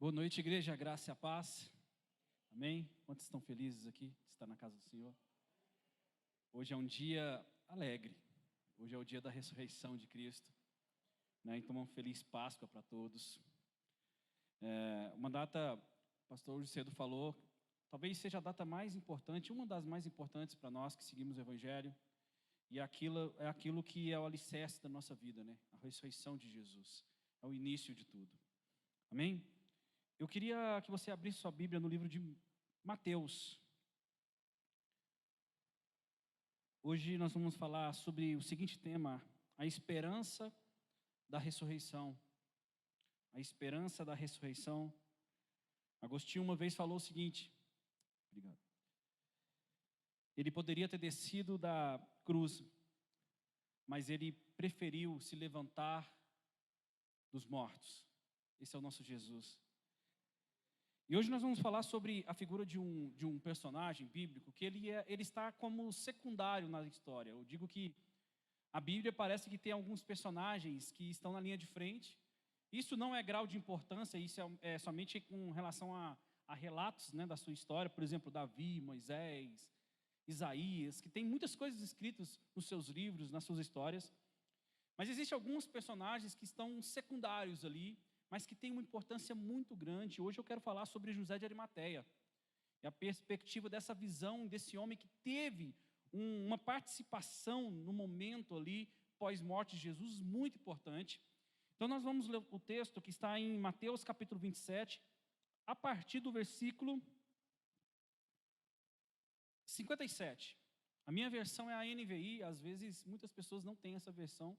Boa noite, igreja, a graça e a paz. Amém? Quantos estão felizes aqui de estar na casa do Senhor? Hoje é um dia alegre. Hoje é o dia da ressurreição de Cristo, né? Então, uma feliz Páscoa para todos. Uma data, o pastor hoje cedo falou, talvez seja a data mais importante, uma das mais importantes para nós que seguimos o Evangelho. E aquilo que é o alicerce da nossa vida, né? A ressurreição de Jesus. É o início de tudo. Amém? Eu queria que você abrisse sua Bíblia no livro de Mateus. Hoje nós vamos falar sobre o seguinte tema: a esperança da ressurreição. A esperança da ressurreição. Agostinho uma vez falou o seguinte, obrigado. Ele poderia ter descido da cruz, mas ele preferiu se levantar dos mortos. Esse é o nosso Jesus. E hoje nós vamos falar sobre a figura de um personagem bíblico que ele está como secundário na história. Eu digo que a Bíblia parece que tem alguns personagens que estão na linha de frente. Isso não é grau de importância, isso é somente com relação a relatos, né, da sua história. Por exemplo, Davi, Moisés, Isaías, que tem muitas coisas escritas nos seus livros, nas suas histórias. Mas existem alguns personagens que estão secundários ali, mas que tem uma importância muito grande. Hoje eu quero falar sobre José de Arimateia. E a perspectiva dessa visão, desse homem que teve uma participação no momento ali, pós-morte de Jesus, muito importante. Então nós vamos ler o texto que está em Mateus capítulo 27, a partir do versículo 57. A minha versão é a NVI, às vezes muitas pessoas não têm essa versão,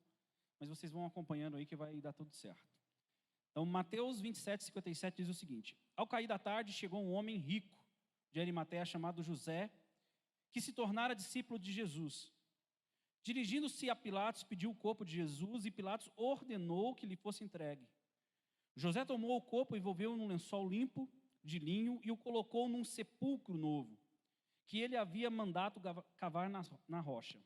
mas vocês vão acompanhando aí que vai dar tudo certo. Então, Mateus 27, 57 diz o seguinte: ao cair da tarde, chegou um homem rico de Arimateia chamado José, que se tornara discípulo de Jesus. Dirigindo-se a Pilatos, pediu o corpo de Jesus e Pilatos ordenou que lhe fosse entregue. José tomou o corpo, envolveu-o num lençol limpo de linho e o colocou num sepulcro novo, que ele havia mandado cavar na rocha.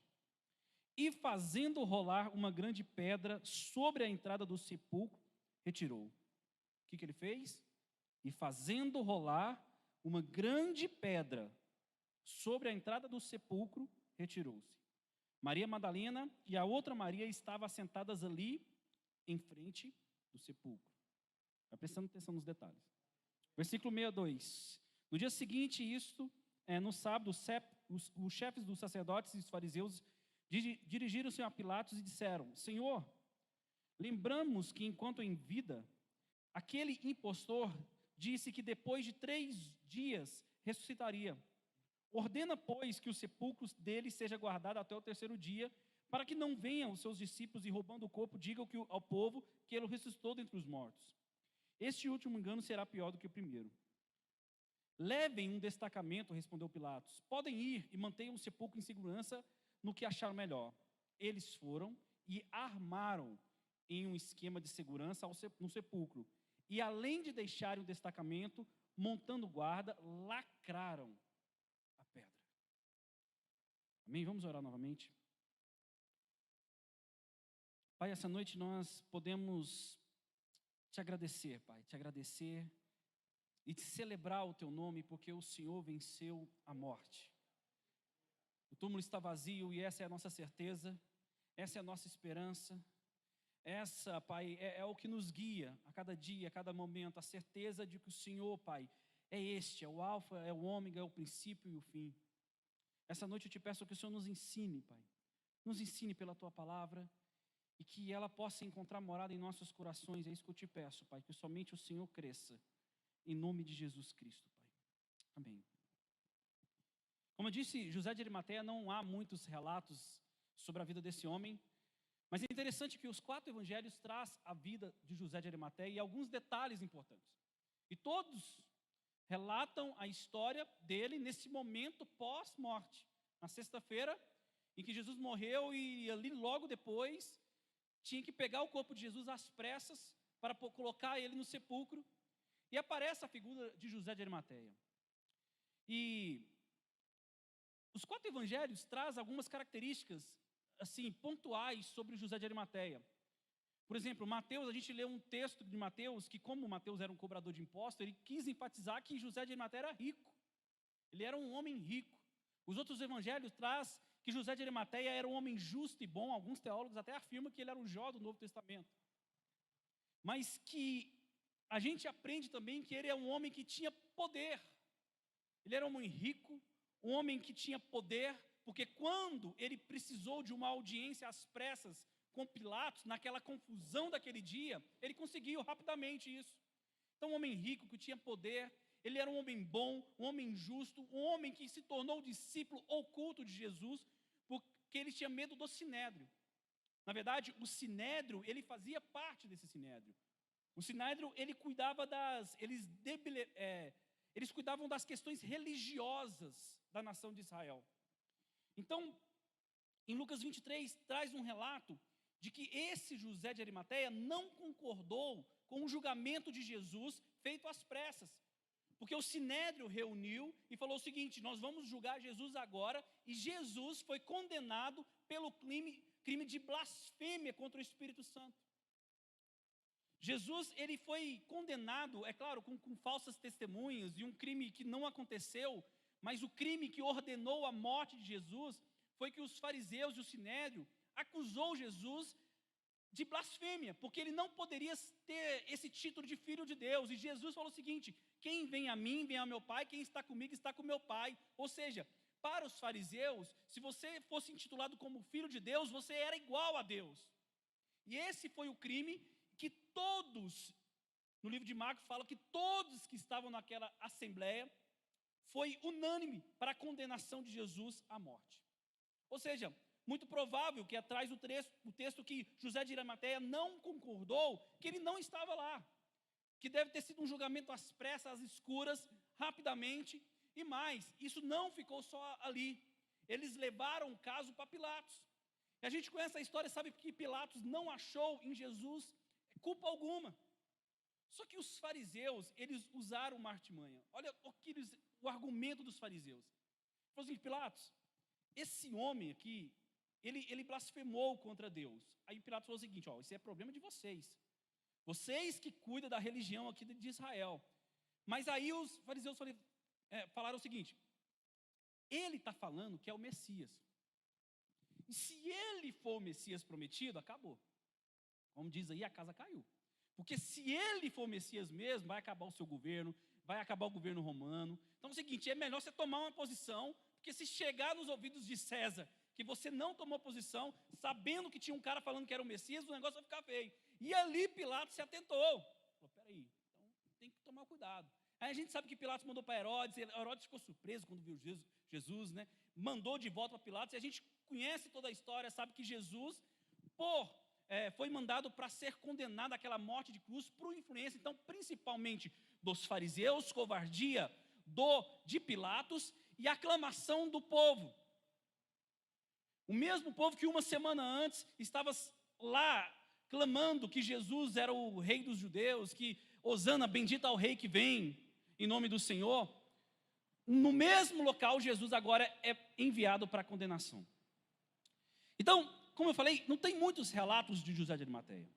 E fazendo rolar uma grande pedra sobre a entrada do sepulcro, retirou. O que ele fez? E fazendo rolar uma grande pedra sobre a entrada do sepulcro, retirou-se. Maria Madalena e a outra Maria estavam sentadas ali, em frente do sepulcro. Vai prestando atenção nos detalhes. Versículo 62. No dia seguinte, no sábado, os chefes dos sacerdotes e dos fariseus dirigiram-se a Pilatos e disseram: Senhor, lembramos que, enquanto em vida, aquele impostor disse que depois de 3 dias ressuscitaria. Ordena, pois, que o sepulcro dele seja guardado até o 3º dia, para que não venham os seus discípulos e, roubando o corpo, digam ao povo que ele ressuscitou dentre os mortos. Este último engano será pior do que o primeiro. Levem um destacamento, respondeu Pilatos. Podem ir e mantenham o sepulcro em segurança no que acharam melhor. Eles foram e armaram em um esquema de segurança no sepulcro. E além de deixarem o destacamento, montando guarda, lacraram a pedra. Amém? Vamos orar novamente. Pai, essa noite nós podemos te agradecer, Pai, te agradecer e te celebrar o teu nome, porque o Senhor venceu a morte. O túmulo está vazio e essa é a nossa certeza, essa é a nossa esperança. Essa, Pai, é o que nos guia a cada dia, a cada momento, a certeza de que o Senhor, Pai, é o alfa, é o ômega, é o princípio e o fim. Essa noite eu te peço que o Senhor nos ensine, Pai, nos ensine pela Tua palavra e que ela possa encontrar morada em nossos corações. É isso que eu te peço, Pai, que somente o Senhor cresça, em nome de Jesus Cristo, Pai. Amém. Como eu disse, José de Arimateia, não há muitos relatos sobre a vida desse homem, mas é interessante que os 4 evangelhos trazem a vida de José de Arimateia e alguns detalhes importantes. E todos relatam a história dele nesse momento pós-morte. Na sexta-feira, em que Jesus morreu e ali logo depois, tinha que pegar o corpo de Jesus às pressas para colocar ele no sepulcro. E aparece a figura de José de Arimateia. E os 4 evangelhos trazem algumas características assim, pontuais sobre José de Arimateia. Por exemplo, Mateus, a gente lê um texto de Mateus, que como Mateus era um cobrador de impostos, ele quis enfatizar que José de Arimateia era rico. Ele era um homem rico. Os outros evangelhos traz que José de Arimateia era um homem justo e bom. Alguns teólogos até afirmam que ele era o Jó do Novo Testamento. Mas que a gente aprende também que ele é um homem que tinha poder. Ele era um homem rico, um homem que tinha poder, porque quando ele precisou de uma audiência às pressas com Pilatos, naquela confusão daquele dia, ele conseguiu rapidamente isso. Então, um homem rico que tinha poder, ele era um homem bom, um homem justo, um homem que se tornou discípulo oculto de Jesus, porque ele tinha medo do sinédrio. Na verdade, o sinédrio, ele fazia parte desse sinédrio. O sinédrio, ele cuidava eles cuidavam das questões religiosas da nação de Israel. Então, em Lucas 23, traz um relato de que esse José de Arimateia não concordou com o julgamento de Jesus feito às pressas. Porque o sinédrio reuniu e falou o seguinte: nós vamos julgar Jesus agora, e Jesus foi condenado pelo crime de blasfêmia contra o Espírito Santo. Jesus, ele foi condenado, é claro, com falsas testemunhas, e um crime que não aconteceu, mas o crime que ordenou a morte de Jesus foi que os fariseus e o sinédrio acusou Jesus de blasfêmia, porque ele não poderia ter esse título de filho de Deus. E Jesus falou o seguinte: quem vem a mim, vem ao meu Pai, quem está comigo, está com meu Pai. Ou seja, para os fariseus, se você fosse intitulado como filho de Deus, você era igual a Deus. E esse foi o crime que todos, no livro de Marcos fala que todos que estavam naquela assembleia, foi unânime para a condenação de Jesus à morte. Ou seja, muito provável que atrás do texto que José de Arimateia não concordou, que ele não estava lá, que deve ter sido um julgamento às pressas, às escuras, rapidamente, e mais, isso não ficou só ali, eles levaram o caso para Pilatos, e a gente conhece a história, sabe que Pilatos não achou em Jesus culpa alguma, só que os fariseus, eles usaram uma artimanha. Olha o argumento dos fariseus. Falou assim: Pilatos, esse homem aqui, ele blasfemou contra Deus. Aí Pilatos falou o seguinte: isso é problema de vocês. Vocês que cuidam da religião aqui de Israel. Mas aí os fariseus falaram o seguinte: ele está falando que é o Messias. E se ele for o Messias prometido, acabou. Como diz aí, a casa caiu. Porque se ele for o Messias mesmo, vai acabar o seu governo, vai acabar o governo romano. Então é o seguinte: é melhor você tomar uma posição, porque se chegar nos ouvidos de César que você não tomou posição, sabendo que tinha um cara falando que era o Messias, o negócio vai ficar feio. E ali Pilatos se atentou. Falou: peraí, então tem que tomar cuidado. Aí a gente sabe que Pilatos mandou para Herodes, Herodes ficou surpreso quando viu Jesus, né? Mandou de volta para Pilatos, e a gente conhece toda a história, sabe que Jesus, foi mandado para ser condenado àquela morte de cruz por influência, então, principalmente dos fariseus, covardia de Pilatos e aclamação do povo. O mesmo povo que uma semana antes estava lá clamando que Jesus era o rei dos judeus, que Hosana, bendita ao rei que vem, em nome do Senhor. No mesmo local, Jesus agora é enviado para a condenação. Então, como eu falei, não tem muitos relatos de José de Arimateia.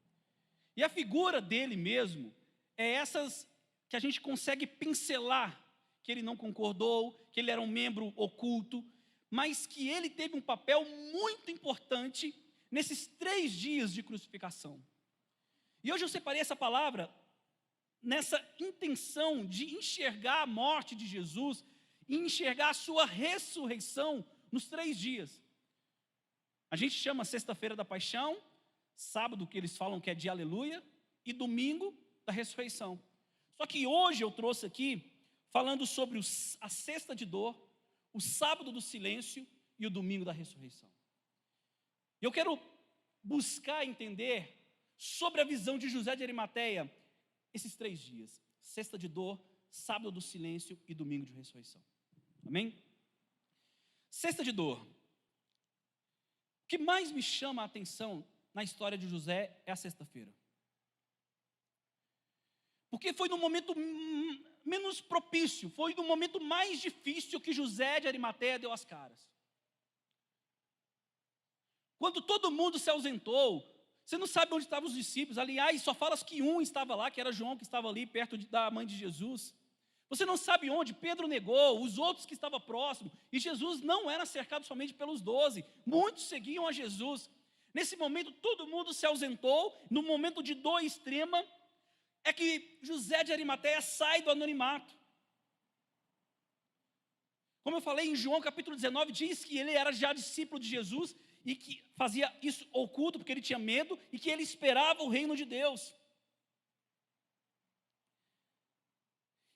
E a figura dele mesmo é essas que a gente consegue pincelar, que ele não concordou, que ele era um membro oculto, mas que ele teve um papel muito importante nesses 3 dias de crucificação. E hoje eu separei essa palavra nessa intenção de enxergar a morte de Jesus e enxergar a sua ressurreição nos 3 dias. A gente chama sexta-feira da paixão, sábado que eles falam que é de aleluia, e domingo da ressurreição. Só que hoje eu trouxe aqui falando sobre a sexta de dor, o sábado do silêncio e o domingo da ressurreição. Eu quero buscar entender sobre a visão de José de Arimateia esses 3 dias, sexta de dor, sábado do silêncio e domingo de ressurreição. Amém? Sexta de dor. O que mais me chama a atenção na história de José é a sexta-feira. Porque foi no momento menos propício, foi no momento mais difícil que José de Arimateia deu as caras. Quando todo mundo se ausentou, Você não sabe onde estavam os discípulos. Aliás, só falas que um estava lá, que era João, que estava ali perto da mãe de Jesus. Você não sabe onde. Pedro negou, os outros que estavam próximos. E Jesus não era cercado somente pelos 12. Muitos seguiam a Jesus. Nesse momento, todo mundo se ausentou. No momento de dor extrema, é que José de Arimateia sai do anonimato. Como eu falei, em João capítulo 19, diz que ele era já discípulo de Jesus e que fazia isso oculto, porque ele tinha medo, e que ele esperava o reino de Deus.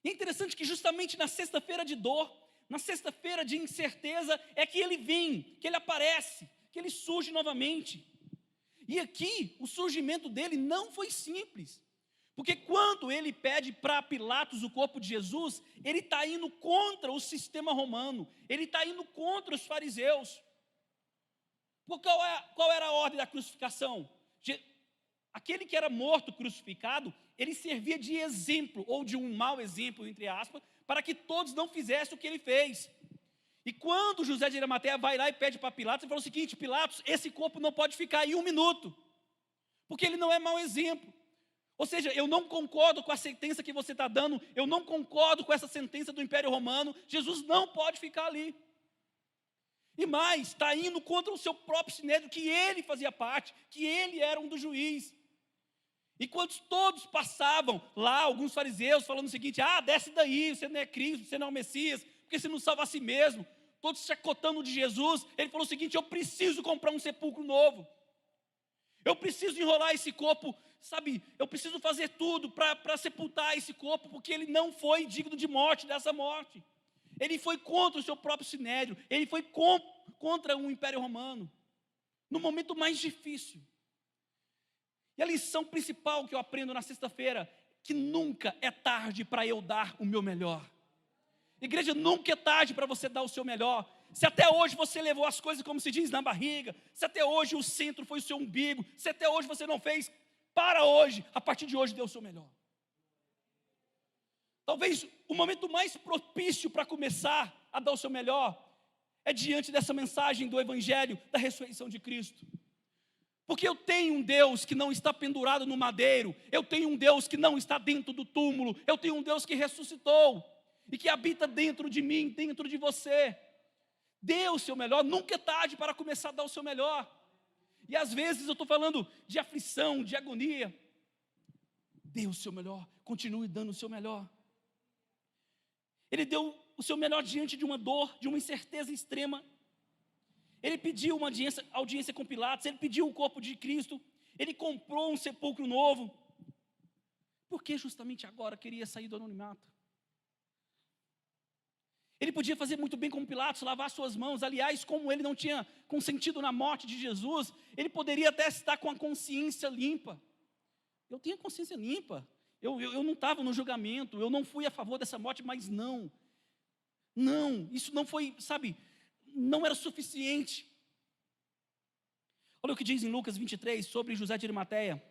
E é interessante que justamente na sexta-feira de dor, na sexta-feira de incerteza, é que ele vem, que ele aparece, que ele surge novamente. E aqui, o surgimento dele não foi simples. Porque quando ele pede para Pilatos o corpo de Jesus, ele está indo contra o sistema romano, ele está indo contra os fariseus. Porque qual era a ordem da crucificação? Aquele que era morto, crucificado, ele servia de exemplo, ou de um mau exemplo, entre aspas, para que todos não fizessem o que ele fez. E quando José de Arimateia vai lá e pede para Pilatos, ele falou o seguinte: Pilatos, esse corpo não pode ficar aí 1 minuto, porque ele não é mau exemplo. Ou seja, eu não concordo com a sentença que você está dando, eu não concordo com essa sentença do Império Romano, Jesus não pode ficar ali. E mais, está indo contra o seu próprio sinédrio, que ele fazia parte, que ele era um dos juízes. E quando todos passavam lá, alguns fariseus falando o seguinte: desce daí, você não é Cristo, você não é o Messias, porque você não salva a si mesmo, todos chacotando de Jesus, ele falou o seguinte: eu preciso comprar um sepulcro novo, eu preciso enrolar esse corpo, eu preciso fazer tudo para sepultar esse corpo, porque ele não foi digno de morte, dessa morte. Ele foi contra o seu próprio sinédrio, ele foi contra o Império Romano, no momento mais difícil. E a lição principal que eu aprendo na sexta-feira, que nunca é tarde para eu dar o meu melhor. Igreja, nunca é tarde para você dar o seu melhor. Se até hoje você levou as coisas, como se diz, na barriga, se até hoje o centro foi o seu umbigo, se até hoje você não fez, para hoje, a partir de hoje dê o seu melhor. Talvez o momento mais propício para começar a dar o seu melhor é diante dessa mensagem do Evangelho da ressurreição de Cristo. Porque eu tenho um Deus que não está pendurado no madeiro, eu tenho um Deus que não está dentro do túmulo, eu tenho um Deus que ressuscitou e que habita dentro de mim, dentro de você. Dê o seu melhor, nunca é tarde para começar a dar o seu melhor. E às vezes eu estou falando de aflição, de agonia. Dê o seu melhor, continue dando o seu melhor. Ele deu o seu melhor diante de uma dor, de uma incerteza extrema. Ele pediu uma audiência com Pilatos, ele pediu o corpo de Cristo, ele comprou um sepulcro novo. Por que justamente agora queria sair do anonimato? Ele podia fazer muito bem como Pilatos, lavar suas mãos. Aliás, como ele não tinha consentido na morte de Jesus, ele poderia até estar com a consciência limpa. Eu tinha consciência limpa, eu não estava no julgamento, eu não fui a favor dessa morte, mas não, isso não foi, não era suficiente. Olha o que diz em Lucas 23, sobre José de Arimateia.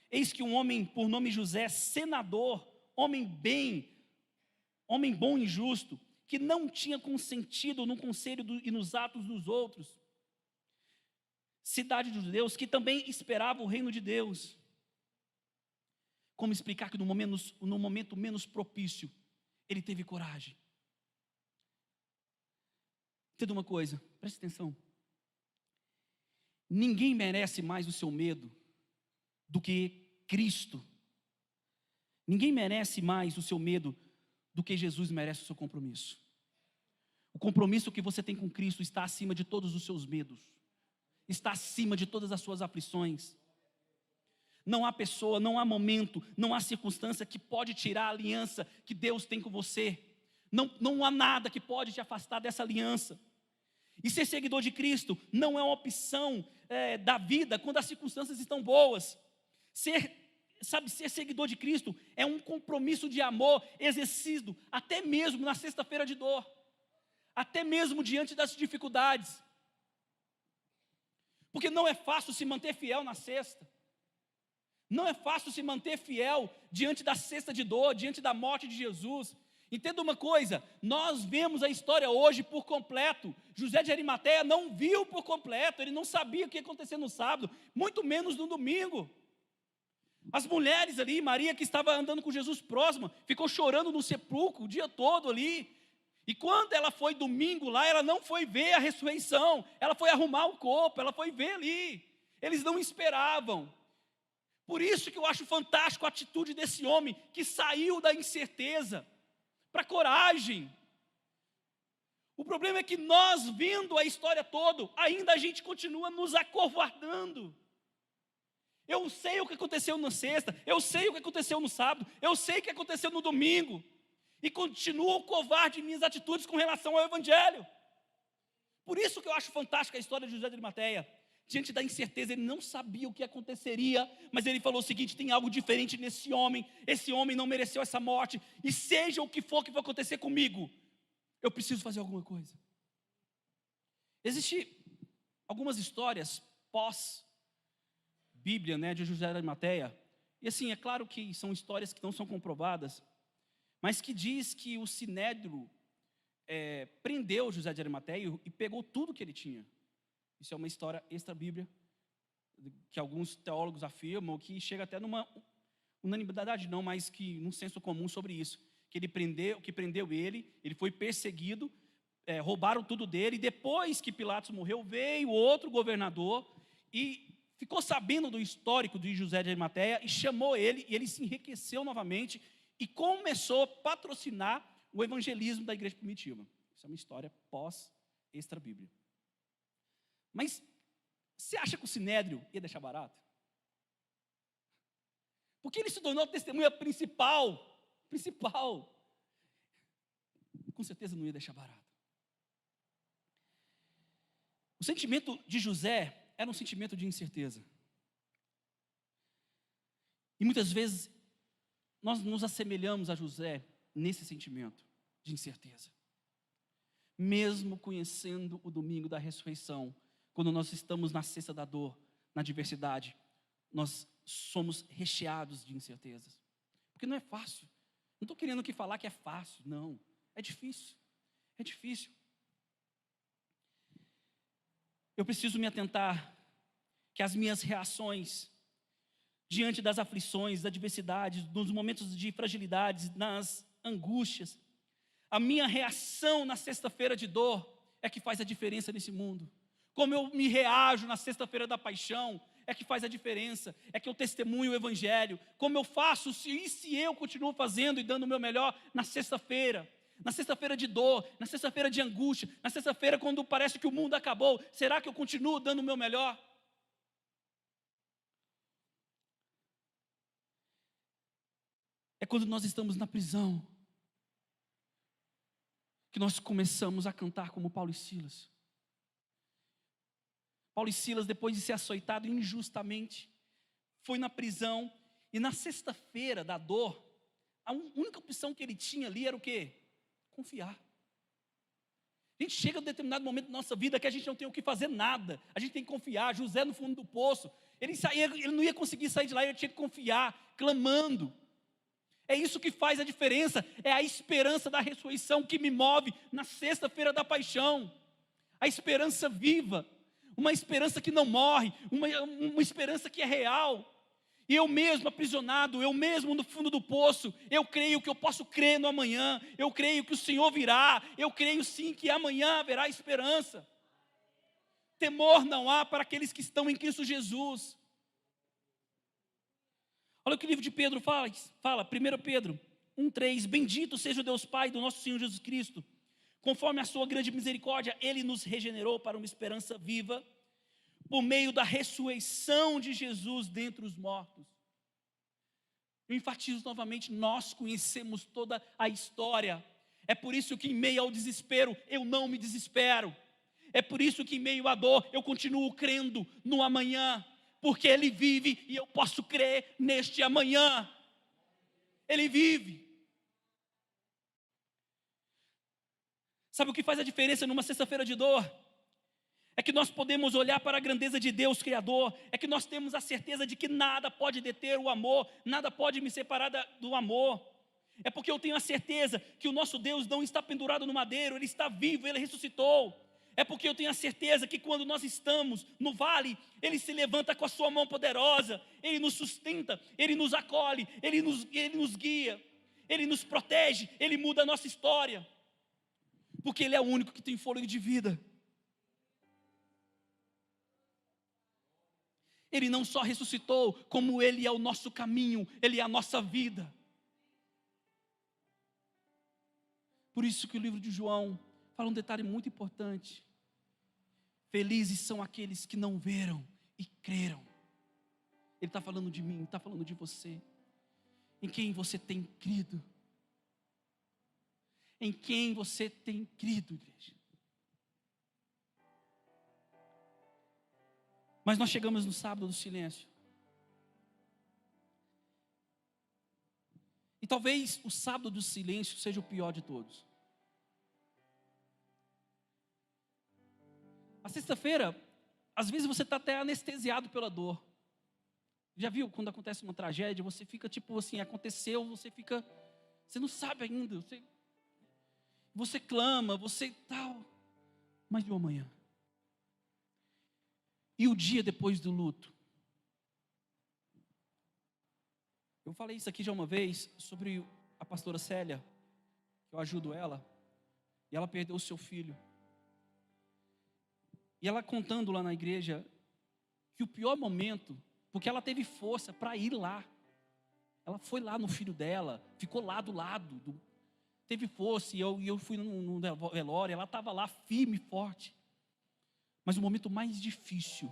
Eis que um homem por nome José, senador, homem bom e justo, que não tinha consentido no conselho e nos atos dos outros, cidade dos judeus, que também esperava o reino de Deus. Como explicar que no momento menos propício, ele teve coragem? Entenda uma coisa, preste atenção. Ninguém merece mais o seu medo do que Cristo. Ninguém merece mais o seu medo do que Jesus merece o seu compromisso. O compromisso que você tem com Cristo está acima de todos os seus medos, está acima de todas as suas aflições. Não há pessoa, não há momento, não há circunstância que pode tirar a aliança que Deus tem com você. Não há nada que pode te afastar dessa aliança. E ser seguidor de Cristo não é uma opção da vida quando as circunstâncias estão boas. Ser seguidor de Cristo é um compromisso de amor exercido até mesmo na sexta-feira de dor, até mesmo diante das dificuldades. Porque não é fácil se manter fiel na sexta. Não é fácil se manter fiel diante da sexta de dor, diante da morte de Jesus. Entenda uma coisa, nós vemos a história hoje por completo. José de Arimateia não viu por completo, ele não sabia o que ia acontecer no sábado, muito menos no domingo. As mulheres ali, Maria que estava andando com Jesus próxima, ficou chorando no sepulcro o dia todo ali. E quando ela foi domingo lá, ela não foi ver a ressurreição, ela foi arrumar o corpo, ela foi ver ali. Eles não esperavam. Por isso que eu acho fantástico a atitude desse homem que saiu da incerteza para coragem. O problema é que nós, vendo a história toda, ainda a gente continua nos acovardando. Eu sei o que aconteceu na sexta, eu sei o que aconteceu no sábado, eu sei o que aconteceu no domingo, e continuo covarde em minhas atitudes com relação ao Evangelho. Por isso que eu acho fantástica a história de José de Arimateia. Diante da incerteza, ele não sabia o que aconteceria, mas ele falou o seguinte: tem algo diferente nesse homem, esse homem não mereceu essa morte, e seja o que for que vai acontecer comigo, eu preciso fazer alguma coisa. Existem algumas histórias pós-Bíblia, de José de Arimateia, e assim, é claro que são histórias que não são comprovadas, mas que diz que o Sinédrio prendeu José de Arimateia e pegou tudo que ele tinha. Isso é uma história extra-bíblia, que alguns teólogos afirmam, que chega até numa unanimidade não, mas que num senso comum sobre isso, que prendeu ele foi perseguido, roubaram tudo dele, e depois que Pilatos morreu, veio outro governador, e ficou sabendo do histórico de José de Arimateia, e chamou ele, e ele se enriqueceu novamente, e começou a patrocinar o evangelismo da igreja primitiva. Isso é uma história pós-extra-bíblia. Mas você acha que o Sinédrio ia deixar barato? Porque ele se tornou a testemunha principal. Com certeza não ia deixar barato. O sentimento de José era um sentimento de incerteza. E muitas vezes nós nos assemelhamos a José nesse sentimento de incerteza. Mesmo conhecendo o domingo da ressurreição, quando nós estamos na cesta da dor, na adversidade, nós somos recheados de incertezas. Porque não é fácil. Não estou querendo aqui falar que é fácil, não. É difícil. É difícil. Eu preciso me atentar que as minhas reações diante das aflições, das adversidades, dos momentos de fragilidades, nas angústias, a minha reação na sexta-feira de dor é que faz a diferença nesse mundo. Como eu me reajo na sexta-feira da paixão é que faz a diferença, é que eu testemunho o Evangelho. Como eu faço, se eu continuo fazendo e dando o meu melhor na sexta-feira de dor, na sexta-feira de angústia, na sexta-feira quando parece que o mundo acabou, será que eu continuo dando o meu melhor? É quando nós estamos na prisão que nós começamos a cantar como Paulo e Silas. Paulo e Silas, depois de ser açoitado injustamente, foi na prisão, e na sexta-feira da dor, a única opção que ele tinha ali era o quê? Confiar. A gente chega a um determinado momento da nossa vida que a gente não tem o que fazer nada, a gente tem que confiar. José no fundo do poço, ele não ia conseguir sair de lá, ele tinha que confiar, clamando. É isso que faz a diferença, é a esperança da ressurreição que me move na sexta-feira da paixão, a esperança viva, uma esperança que não morre, uma esperança que é real. E eu mesmo aprisionado, eu mesmo no fundo do poço, eu creio que eu posso crer no amanhã, eu creio que o Senhor virá, eu creio sim que amanhã haverá esperança. Temor não há para aqueles que estão em Cristo Jesus. Olha o que o livro de Pedro fala, 1 Pedro 1,3: bendito seja o Deus Pai do nosso Senhor Jesus Cristo, conforme a sua grande misericórdia, Ele nos regenerou para uma esperança viva, por meio da ressurreição de Jesus dentre os mortos. Eu enfatizo novamente, nós conhecemos toda a história. É por isso que em meio ao desespero, eu não me desespero. É por isso que em meio à dor, eu continuo crendo no amanhã, porque Ele vive e eu posso crer neste amanhã. Ele vive. Sabe o que faz a diferença numa sexta-feira de dor? É que nós podemos olhar para a grandeza de Deus Criador, é que nós temos a certeza de que nada pode deter o amor, nada pode me separar do amor. É porque eu tenho a certeza que o nosso Deus não está pendurado no madeiro, Ele está vivo, Ele ressuscitou. É porque eu tenho a certeza que quando nós estamos no vale, Ele se levanta com a sua mão poderosa, Ele nos sustenta, Ele nos acolhe, Ele nos guia, Ele nos protege, Ele muda a nossa história. Porque Ele é o único que tem fôlego de vida. Ele não só ressuscitou, como Ele é o nosso caminho, Ele é a nossa vida. Por isso que o livro de João fala um detalhe muito importante. Felizes são aqueles que não viram e creram. Ele está falando de mim, está falando de você. Em quem você tem crido? Em quem você tem crido, igreja? Mas nós chegamos no sábado do silêncio. E talvez o sábado do silêncio seja o pior de todos. A sexta-feira, às vezes você está até anestesiado pela dor. Já viu quando acontece uma tragédia, você fica tipo assim, aconteceu, você não sabe ainda, você clama, você tal, mas e o amanhã? E o dia depois do luto? Eu falei isso aqui já uma vez, sobre a pastora Célia, que eu ajudo ela, e ela perdeu o seu filho. E ela contando lá na igreja, que o pior momento, porque ela teve força para ir lá, ela foi lá no filho dela, ficou lá do lado, teve força, e eu fui no velório, ela estava lá firme e forte. Mas o momento mais difícil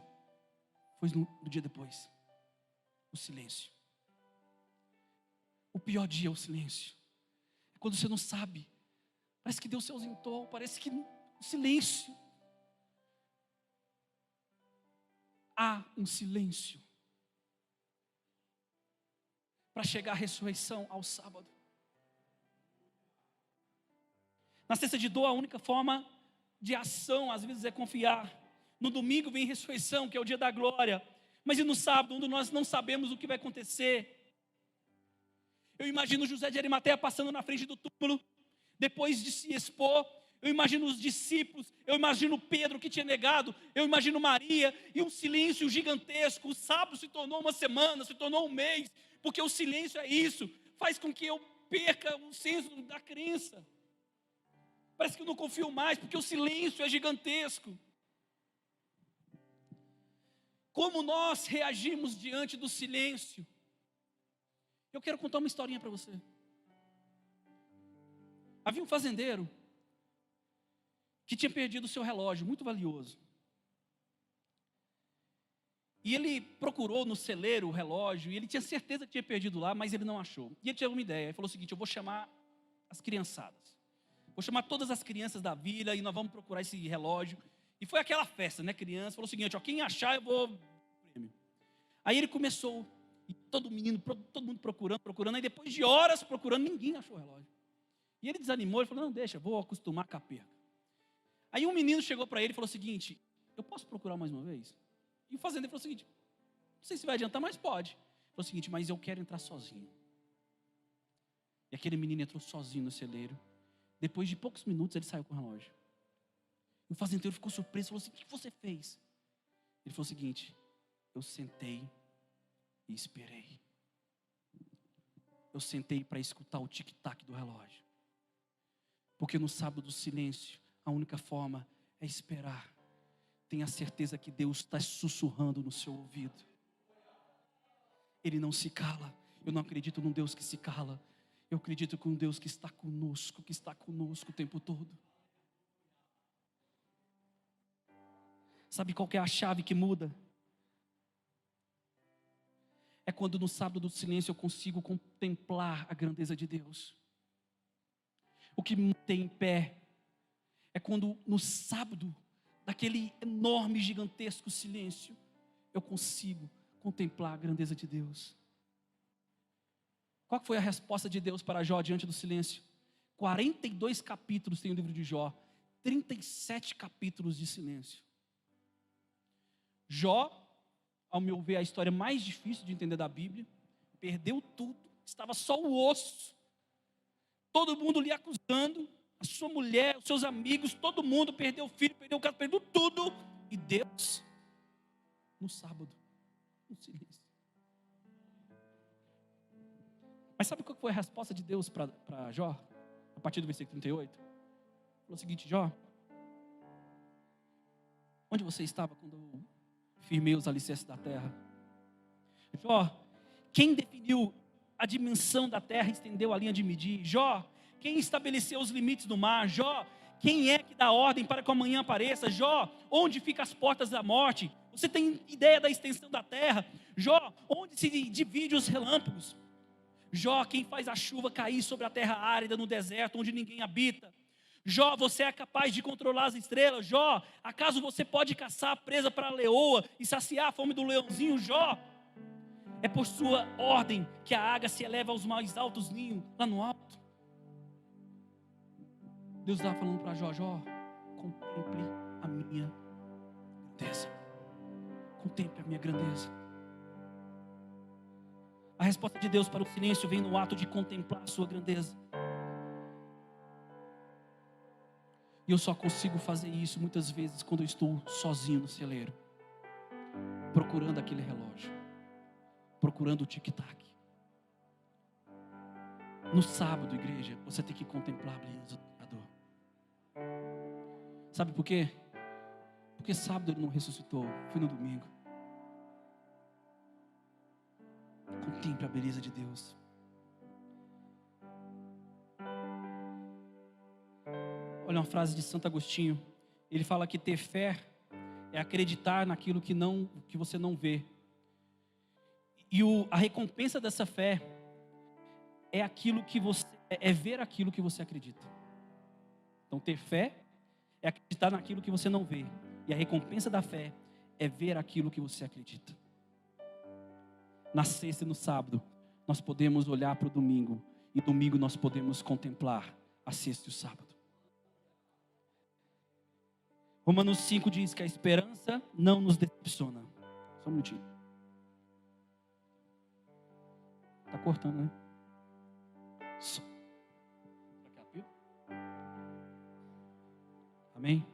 foi no dia depois, o silêncio. O pior dia é o silêncio. É quando você não sabe, parece que Deus se ausentou, parece que o silêncio. Há um silêncio para chegar à ressurreição ao sábado. Na cesta de dor, a única forma de ação, às vezes, é confiar. No domingo vem ressurreição, que é o dia da glória. Mas e no sábado, onde nós não sabemos o que vai acontecer? Eu imagino José de Arimateia passando na frente do túmulo, depois de se expor. Eu imagino os discípulos, eu imagino Pedro que tinha negado, eu imagino Maria, e um silêncio gigantesco. O sábado se tornou uma semana, se tornou um mês, porque o silêncio é isso, faz com que eu perca o senso da crença. Parece que eu não confio mais, porque o silêncio é gigantesco. Como nós reagimos diante do silêncio? Eu quero contar uma historinha para você. Havia um fazendeiro que tinha perdido o seu relógio, muito valioso. E ele procurou no celeiro o relógio, e ele tinha certeza que tinha perdido lá, mas ele não achou. E ele teve uma ideia, ele falou o seguinte: eu vou chamar as criançadas. Vou chamar todas as crianças da vila e nós vamos procurar esse relógio. E foi aquela festa, né, criança? Falou o seguinte: ó, quem achar eu vou prêmio. Aí ele começou, e todo mundo procurando, aí depois de horas procurando, ninguém achou o relógio. E ele desanimou, ele falou: não, deixa, vou acostumar com a perca. Aí um menino chegou para ele e falou o seguinte: eu posso procurar mais uma vez? E o fazendeiro falou o seguinte: não sei se vai adiantar, mas pode. Ele falou o seguinte: mas eu quero entrar sozinho. E aquele menino entrou sozinho no celeiro. Depois de poucos minutos ele saiu com o relógio. E o fazendeiro ficou surpreso e falou assim: o que você fez? Ele falou o seguinte: eu sentei e esperei. Eu sentei para escutar o tic-tac do relógio. Porque no sábado do silêncio, a única forma é esperar. Tenha certeza que Deus está sussurrando no seu ouvido. Ele não se cala. Eu não acredito num Deus que se cala. Eu acredito com um Deus que está conosco o tempo todo. Sabe qual que é a chave que muda? É quando no sábado do silêncio eu consigo contemplar a grandeza de Deus. O que me mantém em pé é quando no sábado, daquele enorme, gigantesco silêncio, eu consigo contemplar a grandeza de Deus. Qual foi a resposta de Deus para Jó diante do silêncio? 42 capítulos tem o livro de Jó, 37 capítulos de silêncio. Jó, ao meu ver, a história mais difícil de entender da Bíblia, perdeu tudo, estava só o osso, todo mundo lhe acusando, a sua mulher, os seus amigos, todo mundo perdeu o filho, perdeu o caso, perdeu tudo. E Deus, no sábado, no silêncio. Mas sabe qual foi a resposta de Deus para Jó? A partir do versículo 38. Falou o seguinte: Jó, onde você estava quando eu firmei os alicerces da terra? Jó, quem definiu a dimensão da terra e estendeu a linha de medir? Jó, quem estabeleceu os limites do mar? Jó, quem é que dá ordem para que amanhã apareça? Jó, onde ficam as portas da morte? Você tem ideia da extensão da terra? Jó, onde se divide os relâmpagos? Jó, quem faz a chuva cair sobre a terra árida no deserto, onde ninguém habita? Jó, você é capaz de controlar as estrelas? Jó, acaso você pode caçar a presa para a leoa e saciar a fome do leãozinho? Jó, é por sua ordem que a águia se eleva aos mais altos ninhos, lá no alto. Deus estava falando para Jó: Jó, contemple a minha grandeza. Contemple a minha grandeza. A resposta de Deus para o silêncio vem no ato de contemplar a sua grandeza. E eu só consigo fazer isso muitas vezes quando eu estou sozinho no celeiro, procurando aquele relógio, procurando o tic-tac. No sábado, igreja, você tem que contemplar a beleza do Criador. Sabe por quê? Porque sábado ele não ressuscitou, foi no domingo. Contemple a beleza de Deus. Olha uma frase de Santo Agostinho. Ele fala que ter fé é acreditar naquilo que você não vê. E a recompensa dessa fé é ver aquilo que você acredita. Então ter fé é acreditar naquilo que você não vê. E a recompensa da fé é ver aquilo que você acredita. Na sexta e no sábado, nós podemos olhar para o domingo. E domingo nós podemos contemplar a sexta e o sábado. Romanos 5 diz que a esperança não nos decepciona. Só um minutinho. Está cortando, né? Amém?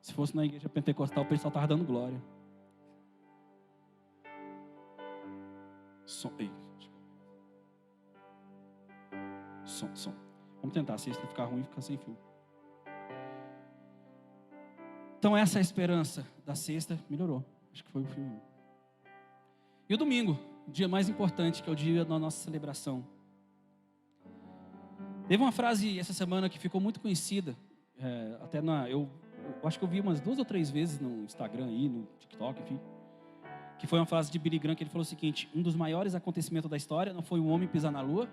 Se fosse na igreja pentecostal, o pessoal estava dando glória. Som. Vamos tentar, se isso não ficar ruim, fica sem fio. Então essa é a esperança da sexta. Melhorou, acho que foi o fio. E o domingo, o dia mais importante, que é o dia da nossa celebração. Teve uma frase essa semana que ficou muito conhecida. Eu acho que eu vi umas 2 ou 3 vezes no Instagram aí, no TikTok, enfim. Que foi uma frase de Billy Graham, que ele falou o seguinte: um dos maiores acontecimentos da história não foi o homem pisar na lua,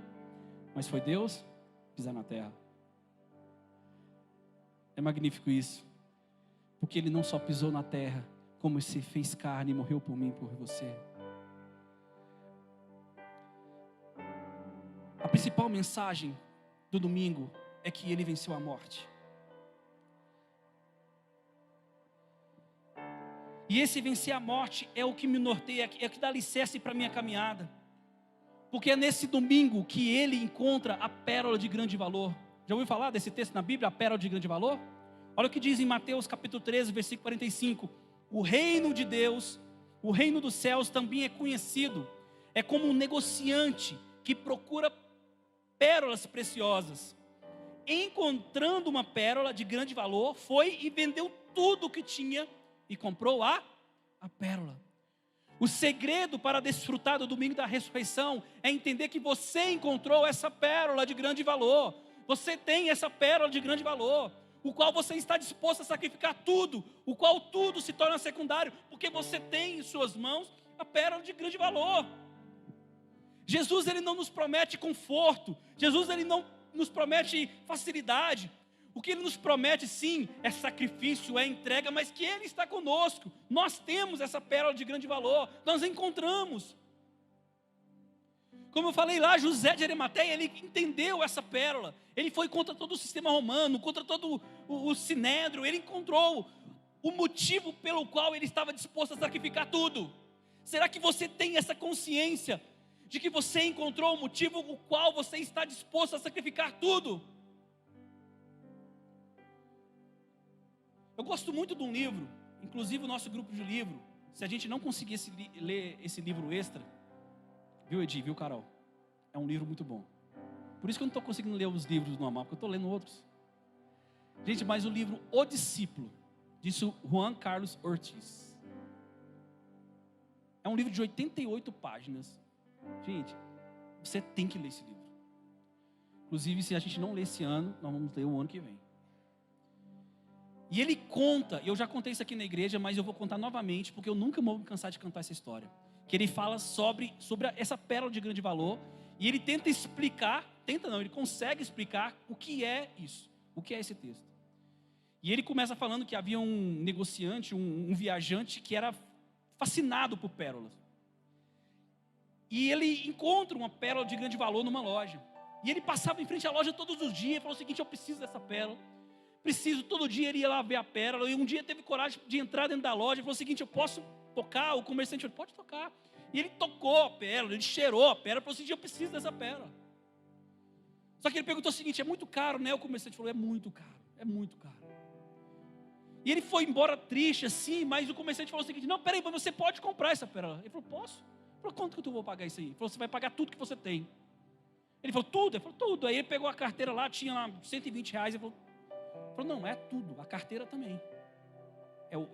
mas foi Deus pisar na terra. É magnífico isso, porque ele não só pisou na terra, como se fez carne e morreu por mim e por você. A principal mensagem do domingo é que ele venceu a morte. E esse vencer a morte é o que me norteia, é o que dá alicerce para a minha caminhada. Porque é nesse domingo que ele encontra a pérola de grande valor. Já ouviu falar desse texto na Bíblia, a pérola de grande valor? Olha o que diz em Mateus capítulo 13, versículo 45. O reino de Deus, o reino dos céus também é conhecido. É como um negociante que procura pérolas preciosas. Encontrando uma pérola de grande valor, foi e vendeu tudo o que tinha e comprou a pérola. O segredo para desfrutar do domingo da ressurreição é entender que você encontrou essa pérola de grande valor. Você tem essa pérola de grande valor, o qual você está disposto a sacrificar tudo, o qual tudo se torna secundário, porque você tem em suas mãos a pérola de grande valor. Jesus, ele não nos promete conforto. Jesus, ele não nos promete facilidade. O que ele nos promete, sim, é sacrifício, é entrega, mas que ele está conosco. Nós temos essa pérola de grande valor, nós encontramos. Como eu falei lá, José de Arimateia, ele entendeu essa pérola. Ele foi contra todo o sistema romano, contra todo o sinédrio. Ele encontrou o motivo pelo qual ele estava disposto a sacrificar tudo. Será que você tem essa consciência de que você encontrou o motivo o qual você está disposto a sacrificar tudo. Eu gosto muito de um livro, inclusive o nosso grupo de livro, se a gente não conseguisse ler esse livro extra, viu, Edi, viu, Carol? É um livro muito bom. Por isso que eu não estou conseguindo ler os livros normal, porque eu estou lendo outros. Gente, mas o livro O Discípulo, disse o Juan Carlos Ortiz. É um livro de 88 páginas. Gente, você tem que ler esse livro. Inclusive, se a gente não ler esse ano, nós vamos ler o ano que vem. E ele conta, eu já contei isso aqui na igreja, mas eu vou contar novamente, porque eu nunca vou me cansar de contar essa história. Que ele fala sobre essa pérola de grande valor, e ele tenta explicar, ele consegue explicar o que é isso, o que é esse texto. E ele começa falando que havia um negociante, um viajante, que era fascinado por pérolas. E ele encontra uma pérola de grande valor numa loja. E ele passava em frente à loja todos os dias, e falou o seguinte: eu preciso dessa pérola. Preciso, todo dia ele ia lá ver a pérola. E um dia teve coragem de entrar dentro da loja e falou o seguinte: eu posso tocar? O comerciante falou: pode tocar. E ele tocou a pérola, ele cheirou a pérola, falou assim: eu preciso dessa pérola. Só que ele perguntou o seguinte: é muito caro, né? O comerciante falou: é muito caro, é muito caro. E ele foi embora triste assim, mas o comerciante falou o seguinte: não, peraí, mas você pode comprar essa pérola. Ele falou: posso? Ele falou: quanto que eu vou pagar isso aí? Ele falou: você vai pagar tudo que você tem. Ele falou: tudo? Ele falou: tudo. Aí ele pegou a carteira lá, tinha lá R$120. Ele falou: não, é tudo, a carteira também. É o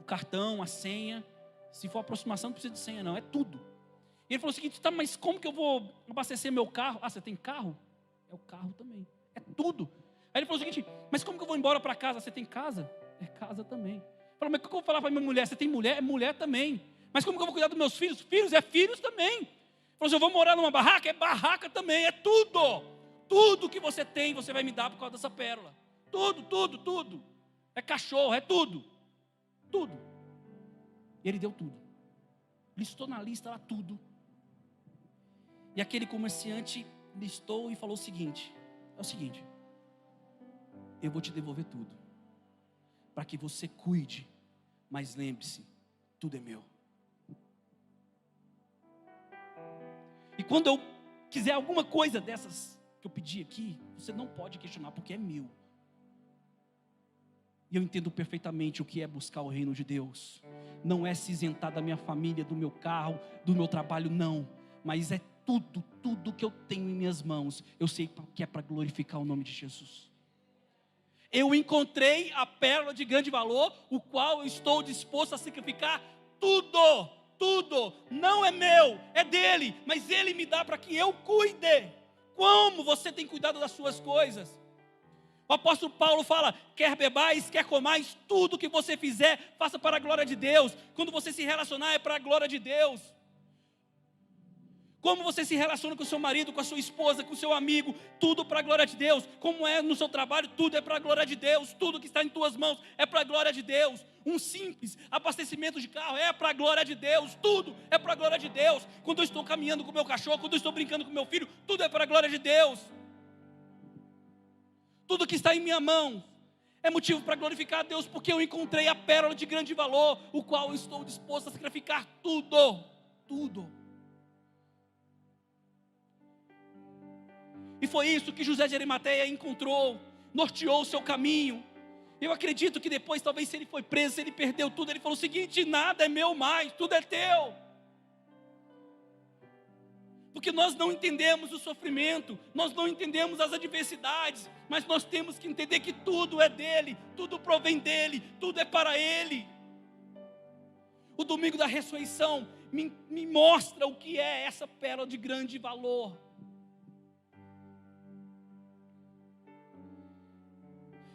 cartão, a senha. Se for aproximação, não precisa de senha não, é tudo. E ele falou o seguinte: tá, mas como que eu vou abastecer meu carro? Ah, você tem carro? É o carro também, é tudo. Aí ele falou o seguinte: mas como que eu vou embora para casa? Você tem casa? É casa também. Ele falou: mas o que eu vou falar para minha mulher? Você tem mulher? É mulher também. Mas como que eu vou cuidar dos meus filhos? Filhos? É filhos também. Ele falou assim: eu vou morar numa barraca? É barraca também, é tudo. Tudo que você tem, você vai me dar por causa dessa pérola. Tudo, tudo, tudo. É cachorro, é tudo. Tudo. E ele deu tudo. Listou na lista lá tudo. E aquele comerciante listou e falou o seguinte: é o seguinte, eu vou te devolver tudo, para que você cuide, mas lembre-se, tudo é meu. E quando eu quiser alguma coisa dessas que eu pedi aqui, você não pode questionar, porque é meu. E eu entendo perfeitamente o que é buscar o reino de Deus. Não é se isentar da minha família, do meu carro, do meu trabalho, não. Mas é tudo que eu tenho em minhas mãos, eu sei que é para glorificar o nome de Jesus. Eu encontrei a pérola de grande valor, o qual eu estou disposto a sacrificar tudo. Tudo, não é meu, é dele, mas ele me dá para que eu cuide. Como você tem cuidado das suas coisas? O apóstolo Paulo fala: quer bebais, quer comais, tudo que você fizer, faça para a glória de Deus. Quando você se relacionar, é para a glória de Deus. Como você se relaciona com o seu marido, com a sua esposa, com o seu amigo, tudo para a glória de Deus. Como é no seu trabalho, tudo é para a glória de Deus. Tudo que está em tuas mãos é para a glória de Deus. Um simples abastecimento de carro é para a glória de Deus. Tudo é para a glória de Deus. Quando eu estou caminhando com o meu cachorro, quando eu estou brincando com o meu filho, tudo é para a glória de Deus. Tudo que está em minha mão é motivo para glorificar a Deus, porque eu encontrei a pérola de grande valor, o qual eu estou disposto a sacrificar tudo. Tudo. E foi isso que José de Arimateia encontrou, norteou o seu caminho. Eu acredito que depois, talvez se ele foi preso, se ele perdeu tudo, ele falou o seguinte: nada é meu mais, tudo é teu. Porque nós não entendemos o sofrimento, nós não entendemos as adversidades, mas nós temos que entender que tudo é dele, tudo provém dele, tudo é para ele. O domingo da ressurreição me mostra o que é essa pérola de grande valor.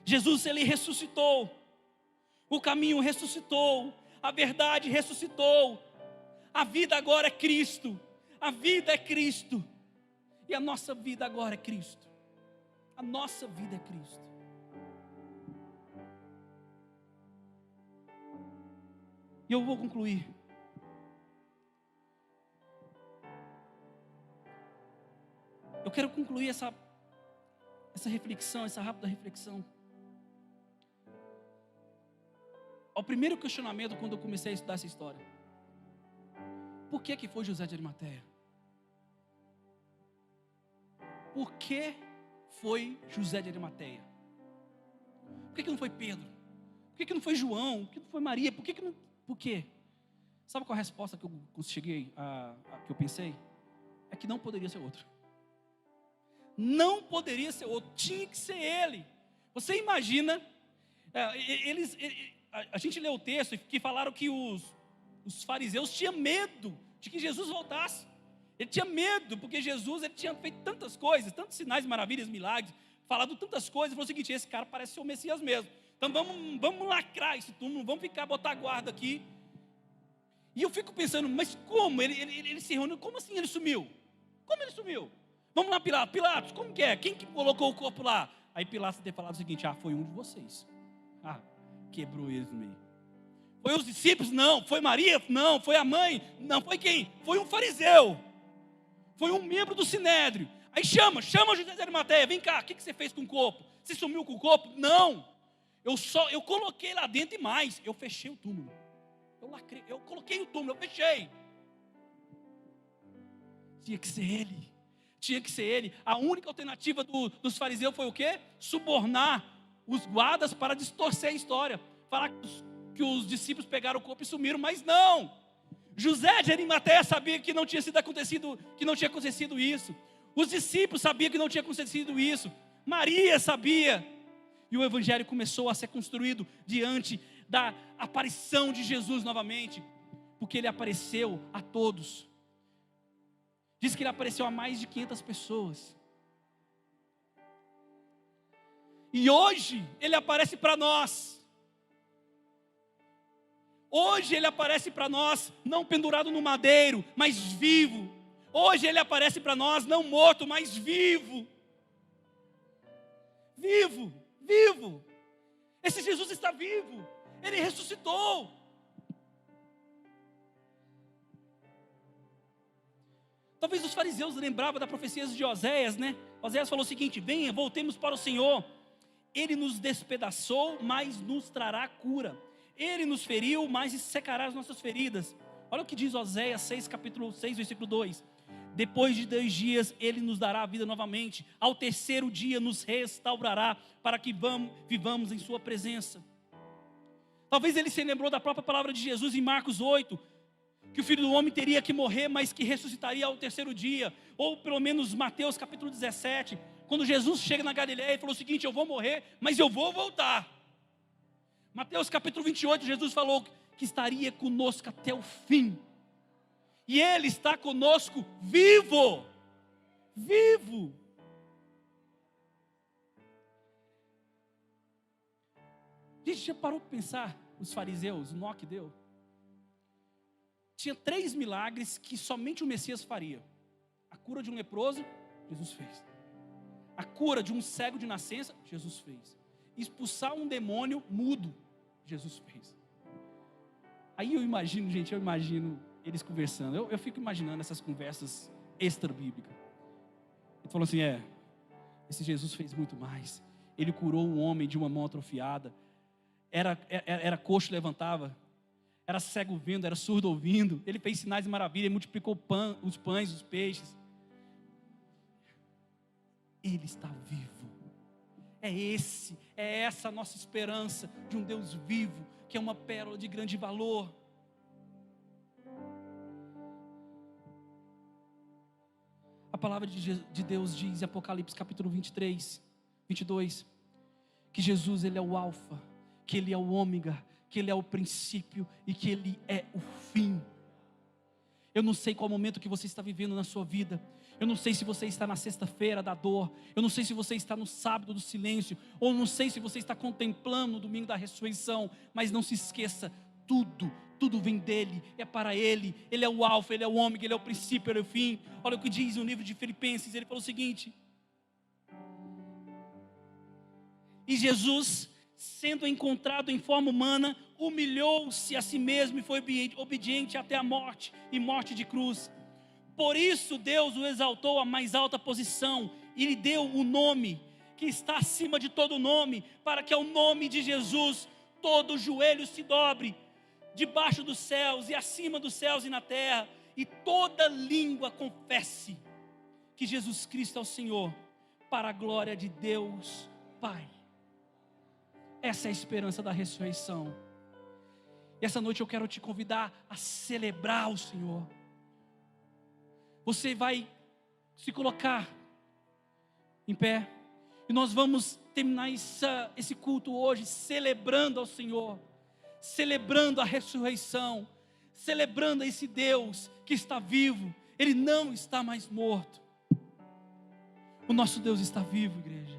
Jesus, ele ressuscitou, o caminho ressuscitou, a verdade ressuscitou, a vida agora é Cristo, a vida é Cristo, e a nossa vida agora é Cristo, a nossa vida é Cristo. E eu vou concluir. Eu quero concluir essa reflexão, essa rápida reflexão. O primeiro questionamento quando eu comecei a estudar essa história: por que foi José de Arimateia? por que foi José de Arimateia? Por que não foi Pedro? Por que não foi João? Por que não foi Maria? Por que não... Por quê? Sabe qual a resposta que eu cheguei que eu pensei? É que não poderia ser outro. Não poderia ser outro, tinha que ser ele. Você imagina, a gente lê o texto que falaram que os fariseus tinham medo de que Jesus voltasse. Ele tinha medo, porque Jesus ele tinha feito tantas coisas, tantos sinais, maravilhas, milagres, falado tantas coisas. Falou o seguinte: esse cara parece ser o Messias mesmo. Então vamos lacrar esse túmulo, vamos botar guarda aqui. E eu fico pensando, mas como? Ele se reuniu, como assim ele sumiu? Como ele sumiu? Vamos lá, Pilatos, como que é? Quem que colocou o corpo lá? Aí Pilatos ter falado o seguinte: foi um de vocês. Quebrou eles no meio. Foi os discípulos? Não. Foi Maria? Não. Foi a mãe? Não. Foi quem? Foi um fariseu. Foi um membro do Sinédrio. Aí chama José de Arimateia, vem cá, o que você fez com o corpo? Você sumiu com o corpo? Não. Eu coloquei lá dentro e mais, eu fechei o túmulo. Eu coloquei o túmulo, eu fechei. Tinha que ser ele. Tinha que ser ele. A única alternativa dos fariseus foi o quê? Subornar os guardas para distorcer a história. Falar que os discípulos pegaram o corpo e sumiram, mas não. José de Arimateia sabia que não tinha acontecido isso. Os discípulos sabiam que não tinha acontecido isso. Maria sabia. E o evangelho começou a ser construído diante da aparição de Jesus novamente, porque ele apareceu a todos. Diz que ele apareceu a mais de 500 pessoas. E hoje ele aparece para nós. Hoje ele aparece para nós, não pendurado no madeiro, mas vivo. Hoje ele aparece para nós, não morto, mas vivo. Vivo, vivo. Esse Jesus está vivo. Ele ressuscitou. Talvez os fariseus lembravam da profecia de Oséias, né? Oséias falou o seguinte: venha, voltemos para o Senhor. Ele nos despedaçou, mas nos trará cura. Ele nos feriu, mas secará as nossas feridas. Olha o que diz Oséias 6, capítulo 6, versículo 2. Depois de 2 dias, ele nos dará a vida novamente. Ao terceiro dia, nos restaurará, para que vivamos em sua presença. Talvez ele se lembrou da própria palavra de Jesus em Marcos 8, que o Filho do Homem teria que morrer, mas que ressuscitaria ao terceiro dia. Ou pelo menos Mateus capítulo 17, quando Jesus chega na Galileia e falou o seguinte: eu vou morrer, mas eu vou voltar. Mateus capítulo 28, Jesus falou que estaria conosco até o fim. E Ele está conosco vivo. Vivo. A gente já parou para pensar, os fariseus, o nó que deu? Tinha 3 milagres que somente o Messias faria. A cura de um leproso, Jesus fez. A cura de um cego de nascença, Jesus fez. Expulsar um demônio mudo, Jesus fez. Aí eu imagino eles conversando. Eu fico imaginando essas conversas extra-bíblicas. Ele falou assim: esse Jesus fez muito mais. Ele curou um homem de uma mão atrofiada. Era coxo, levantava. Era cego vendo, era surdo ouvindo. Ele fez sinais e maravilhas, ele multiplicou os pães, os peixes. Ele está vivo. É essa a nossa esperança de um Deus vivo, que é uma pérola de grande valor. A palavra de Deus diz em Apocalipse capítulo 23, 22, que Jesus, Ele é o alfa, que Ele é o ômega, que Ele é o princípio e que Ele é o fim. Eu não sei qual momento que você está vivendo na sua vida. Eu não sei se você está na sexta-feira da dor. Eu não sei se você está no sábado do silêncio. Ou não sei se você está contemplando o domingo da ressurreição. Mas não se esqueça, tudo vem dEle, é para Ele. Ele é o alfa, Ele é o ômega, Ele é o princípio, Ele é o fim. Olha o que diz no livro de Filipenses. Ele falou o seguinte: e Jesus, sendo encontrado em forma humana, humilhou-se a si mesmo e foi obediente até a morte, e morte de cruz. Por isso Deus o exaltou à mais alta posição e lhe deu o nome que está acima de todo nome, para que ao nome de Jesus todo joelho se dobre, debaixo dos céus e acima dos céus e na terra, e toda língua confesse que Jesus Cristo é o Senhor, para a glória de Deus Pai. Essa é a esperança da ressurreição. E essa noite eu quero te convidar a celebrar o Senhor. Você vai se colocar em pé, e nós vamos terminar esse culto hoje celebrando ao Senhor, celebrando a ressurreição, celebrando esse Deus que está vivo. Ele não está mais morto. O nosso Deus está vivo, igreja.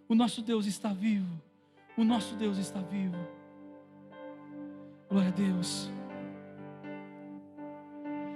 O nosso Deus está vivo. O nosso Deus está vivo. Glória a Deus.